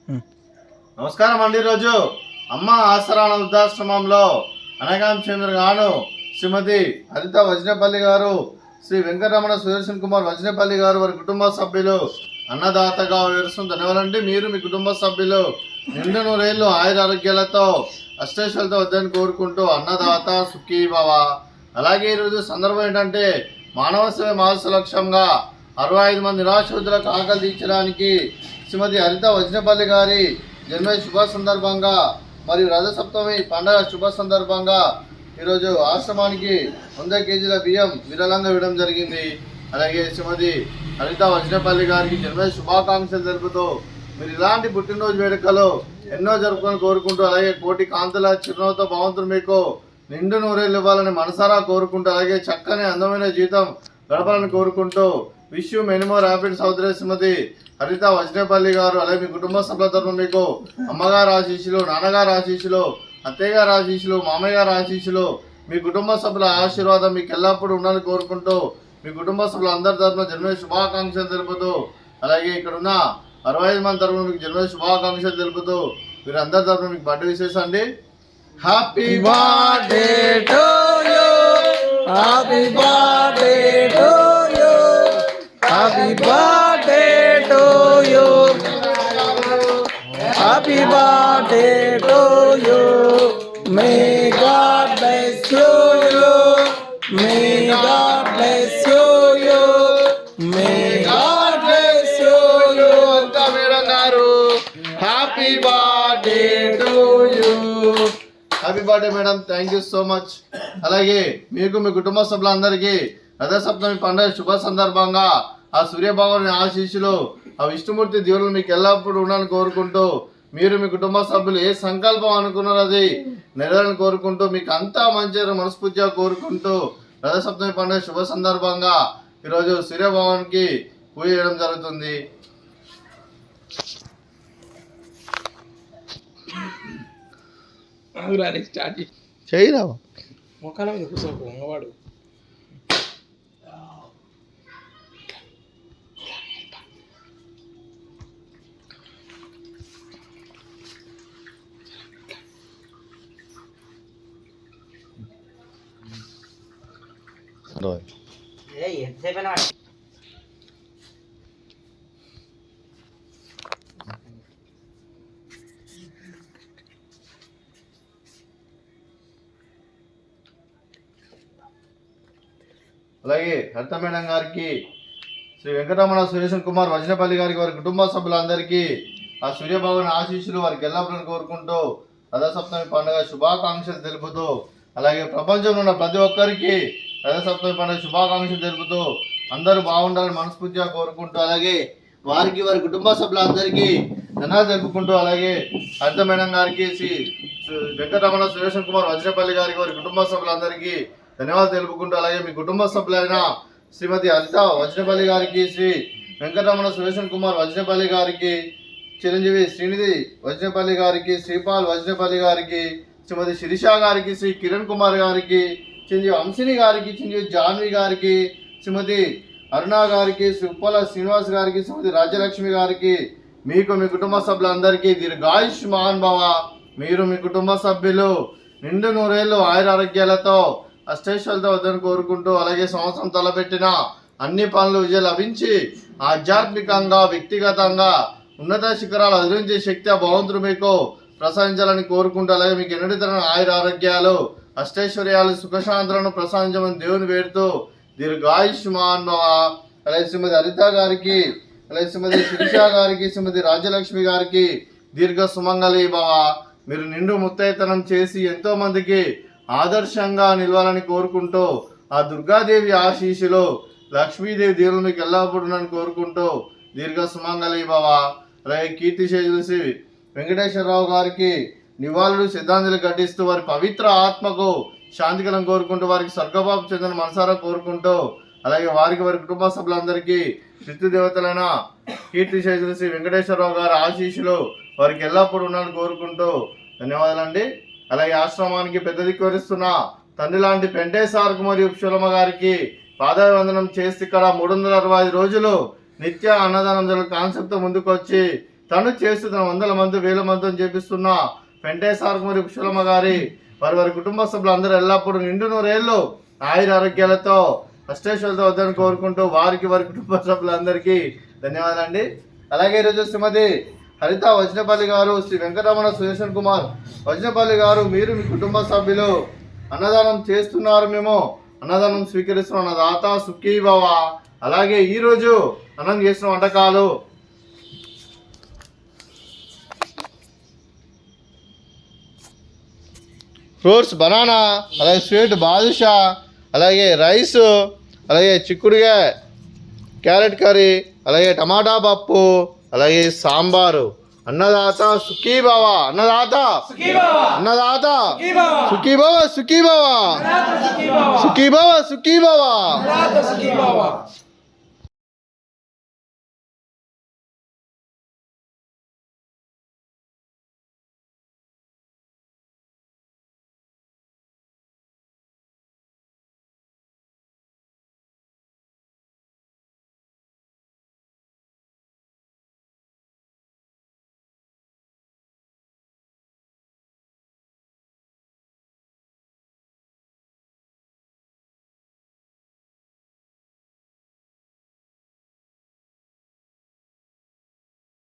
నమస్కారం అండి. ఈరోజు అమ్మ ఆసరాన వృద్ధాశ్రమంలో అనగాం చంద్ర గాను శ్రీమతి హరిత వజ్రపల్లి గారు, శ్రీ వెంకటరమణ సుదర్శన్ కుమార్ వజ్రపల్లి గారు వారి కుటుంబ సభ్యులు అన్నదాతగా వివరిస్తుంది. ధన్యవాదాలండి. మీరు మీ కుటుంబ సభ్యులు నిండు నూరేళ్లు ఆయుర ఆరోగ్యాలతో అష్టైశ్వర్యాలతో వద్దని కోరుకుంటూ అన్నదాత సుఖీ భవ. అలాగే ఈరోజు సందర్భం ఏంటంటే మానవ సేవ మానస లక్ష్యంగా 65 మంది నిరాశ్రితులకు ఆకలి తీర్చడానికి శ్రీమతి హరిత వజ్రపల్లి గారి జన్మ శుభ సందర్భంగా మరియు రథసప్తమి పండగ శుభ సందర్భంగా ఈరోజు ఆశ్రమానికి 100 కేజీల బియ్యం విరాళంగా ఇవ్వడం జరిగింది. అలాగే శ్రీమతి హరిత వజ్రపల్లి గారికి జన్మ శుభాకాంక్షలు తెలుపుతూ మీరు ఇలాంటి పుట్టినరోజు వేడుకలు ఎన్నో జరుపుకొని కోరుకుంటూ, అలాగే కోటి కాంతుల చిరునవ్వుతో భగవంతుడు మీకు నిండు నూరేళ్ళు ఇవ్వాలని మనసారా కోరుకుంటూ, అలాగే చక్కని అందమైన జీవితం గడపాలని కోరుకుంటూ wish you many more happy సోదరి శ్రీమతి హరిత వజ్రపల్లి గారు. అలాగే మీ కుటుంబ సభ్యుల తరఫున మీకు అమ్మగారు ఆశీస్సులు, నాన్నగారు ఆశీస్సులు, అత్తయ్య గారు ఆశీస్సులు, మామయ్య గారు ఆశీస్సులు, మీ కుటుంబ సభ్యుల ఆశీర్వాదం మీకు ఎల్లప్పుడూ ఉండాలని కోరుకుంటూ మీ కుటుంబ సభ్యులు అందరి తరఫున జన్మ శుభాకాంక్షలు తెలుపుతూ, అలాగే ఇక్కడ ఉన్న 65 మంది తరఫున మీకు జన్మ శుభాకాంక్షలు తెలుపుతూ మీరు అందరి తరఫున మీకు బర్త్డే విషెస్ అండి. Happy birthday to you, happy birthday to you, happy birthday to you, happy birthday to you. May God bless you, may God bless you, may God bless you. అంతా మేడం గారు happy birthday to you. Happy birthday madam, thank you so much. అలాగే మీకు మీ కుటుంబ సభ్యులందరికీ రథసప్తమి పండుగ శుభ సందర్భంగా ఆ సూర్యభగవాని ఆశీస్సులు, ఆ విష్ణుమూర్తి దీవులు మీకు ఎల్లప్పుడూ ఉండాలని కోరుకుంటూ మీరు మీ కుటుంబ సభ్యులు ఏ సంకల్పం అనుకున్నారో అది నెరవేరాలని కోరుకుంటూ మీకు అంతా మంచి మనస్ఫూర్తిగా కోరుకుంటూ రథసప్తమి పండుగ శుభ సందర్భంగా ఈరోజు సూర్యభగవానికి పూజ చేయడం జరుగుతుంది. చేయరా మొక్కల మీద కూర్చోకు వంగవాడు. ఎంతసేపు అలాగే హరిత మేడం గారికి, శ్రీ వెంకటరమణ సుదర్శన్ కుమార్ వజ్రపల్లి గారికి వారి కుటుంబ సభ్యులందరికీ ఆ సూర్యభగవాన్ ఆశీస్సులు వారికి ఎల్లప్పుడూ కోరుకుంటూ రథసప్తమి పండుగ శుభాకాంక్షలు తెలుపుతూ, అలాగే ప్రపంచంలో ఉన్న ప్రతి ఒక్కరికి రథసప్తమి పండుగ శుభాకాంక్షలు తెలుపుతూ అందరూ బాగుండాలని మనస్ఫూర్తిగా కోరుకుంటూ, అలాగే వారికి వారి కుటుంబ సభ్యులందరికీ ధనాలు జరుపుకుంటూ, అలాగే హరిత మేడం గారికి, శ్రీ వెంకటరమణ సుదర్శన్ కుమార్ వజ్రపల్లి గారికి వారి కుటుంబ సభ్యులందరికీ ధన్యవాదాలు తెలుపుకుంటూ, అలాగే మీ కుటుంబ సభ్యులైన శ్రీమతి హరిత వజ్రపల్లి గారికి, శ్రీ వెంకటరమణ సుదర్శన్ కుమార్ వజ్రపల్లి గారికి, చిరంజీవి శ్రీనిధి వజ్రపల్లి గారికి, శ్రీపాల్ వజ్రపల్లి గారికి, శ్రీమతి శిరీష గారికి, శ్రీ కిరణ్ కుమార్ గారికి, చిరంజీవి అంశిని గారికి, చిరంజీవి జాన్వి గారికి, శ్రీమతి అరుణ గారికి, శ్రీ ఉప్పల శ్రీనివాస్ గారికి, శ్రీమతి రాజ్యలక్ష్మి గారికి, మీకు మీ కుటుంబ సభ్యులందరికీ దీర్ఘాయుష్మాన్ భవ. మీరు మీ కుటుంబ సభ్యులు నిండు నూరేళ్లు ఆయుర ఆరోగ్యాలతో అష్టైశ్వర్యాలతో వద్దని కోరుకుంటూ, అలాగే సంవత్సరం తలపెట్టిన అన్ని పనులు విజయం లభించి ఆధ్యాత్మికంగా వ్యక్తిగతంగా ఉన్నత శిఖరాలు అధిరించే శక్తి ఆ భగవంతుడు మీకు ప్రసాదించాలని కోరుకుంటూ, అలాగే మీకు ఎన్నటి తరమైన ఆయుర ఆరోగ్యాలు అష్టైశ్వర్యాలు సుఖశాంతులను ప్రసాదించమని దేవుని వేడుతూ దీర్ఘాయుష్మాన్ భవ. అలాగే శ్రీమతి హరిత గారికి, అలాగే శ్రీమతి శిరీష గారికి, శ్రీమతి రాజ్యలక్ష్మి గారికి దీర్ఘ సుమంగళి భవ. మీరు నిండు ముత్తైతనం చేసి ఎంతో మందికి ఆదర్శంగా నిలవాలని కోరుకుంటూ ఆ దుర్గాదేవి ఆశీస్సులు, లక్ష్మీదేవి దేవులు మీకు ఎల్లప్పుడూ కోరుకుంటూ దీర్ఘ సుమంగళి భవ. అలాగే కీర్తి శేషులు శ్రీ వెంకటేశ్వరరావు గారికి నివాళులు శ్రద్ధాంజలి ఘటిస్తూ వారి పవిత్ర ఆత్మకు శాంతికరం కోరుకుంటూ వారికి స్వర్గపాపు చెందిన మనసారా కోరుకుంటూ, అలాగే వారికి వారి కుటుంబ సభ్యులందరికీ పితృదేవతలైన కీర్తి శేషులు శ్రీ వెంకటేశ్వరరావు గారి ఆశీస్సులు వారికి ఎల్లప్పుడూ ఉండాలని కోరుకుంటూ ధన్యవాదాలండి. అలాగే ఆశ్రమానికి పెద్ద దిక్కు వరిస్తున్న తండ్రి లాంటి పెంటేసార్కు మరియు పుష్పలమ్మ గారికి పాదాభివందనం చేసి ఇక్కడ 365 రోజులు నిత్య అన్నదానం కాన్సెప్ట్ ముందుకు వచ్చి తను చేస్తున్న వందల మంది వేల మందితో చేపిస్తున్న వెంకటేశ్వర మరియు కుశలమ్మ గారి వారి కుటుంబ సభ్యులందరూ ఎల్లప్పుడూ నిండు నూరేళ్ళు ఆయుర ఆరోగ్యాలతో అష్టేశ్వరులతో వద్దని కోరుకుంటూ వారి కుటుంబ సభ్యులందరికీ ధన్యవాదాలండి. అలాగే ఈరోజు శ్రీమతి హరిత వజ్రపల్లి గారు, శ్రీ వెంకటరమణ సురేషన్ కుమార్ వజ్రపల్లి గారు, మీరు మీ కుటుంబ సభ్యులు అన్నదానం చేస్తున్నారు, మేము అన్నదానం స్వీకరిస్తున్నాం. అన్నదాత సుఖీ భవ. అలాగే ఈరోజు అన్నం చేసిన వంటకాలు ఫ్రూట్స్ బనానా, అలాగే స్వీట్ బాదుషా, అలాగే రైస్, అలాగే చిక్కుడుగా క్యారెట్ కర్రీ, అలాగే టమాటా పప్పు, అలాగే సాంబారు. అన్నదాత సుఖీ భవ. అన్నదాత అన్నదాత సుఖీ భవ సుఖీ భవ సుఖీ భవ సుఖీ భవ.